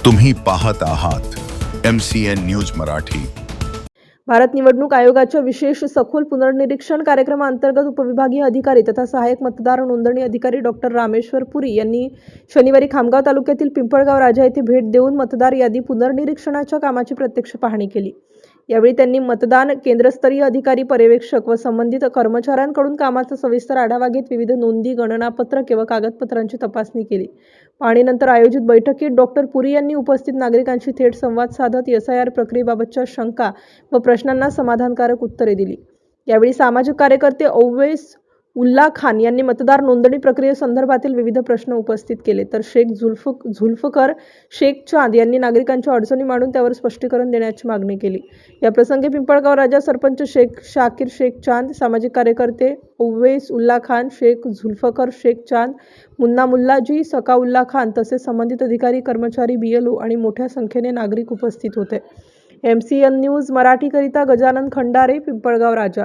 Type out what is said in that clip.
तुम्ही पाहत आहात MCN न्यूज मराठी। भारत निवडणूक आयोगाच्या विशेष सखोल पुनर्निरीक्षण कार्यक्रमाअंतर्गत उपविभागीय अधिकारी तथा सहाय्यक मतदार नोंदणी अधिकारी डॉक्टर रामेश्वर पुरी यांनी शनिवारी खामगाव तालुक्यातील पिंपळगाव राजा येथे भेट देऊन मतदार यादी पुनर्निरीक्षणाच्या कामाची प्रत्यक्ष पाहणी केली। यावेळी त्यांनी मतदान केंद्रस्तरीय अधिकारी, पर्यवेक्षक व संबंधित कर्मचाऱ्यांकडून कामाचा सविस्तर आढावा घेत विविध नोंदी, गणनापत्रके व कागदपत्रांची तपासणी केली। पाहणीनंतर आयोजित बैठकीत डॉक्टर पुरी यांनी उपस्थित नागरिकांशी थेट संवाद साधत SIR प्रक्रियेबाबतच्या शंका व प्रश्नांना समाधानकारक उत्तरे दिली। यावेळी सामाजिक कार्यकर्ते ओवैस उल्ला खान यांनी मतदार नोंदणी प्रक्रियेसंदर्भातील विविध प्रश्न उपस्थित केले, तर शेख झुल्फकर शेख चांद यांनी नागरिकांच्या अडचणी मांडून त्यावर स्पष्टीकरण देण्याची मागणी केली। या प्रसंगी पिंपळगाव राजा सरपंच शेख शाकीर शेख चांद, सामाजिक कार्यकर्ते ओवैस उल्ला खान, शेख झुल्फकर शेख चांद, मुन्ना मुल्लाजी, सकाउल्ला खान तसेच संबंधित अधिकारी, कर्मचारी, BLO आणि मोठ्या संख्येने नागरिक उपस्थित होते। MCN न्यूज मराठीकरिता गजानन खंडारे, पिंपळगाव राजा।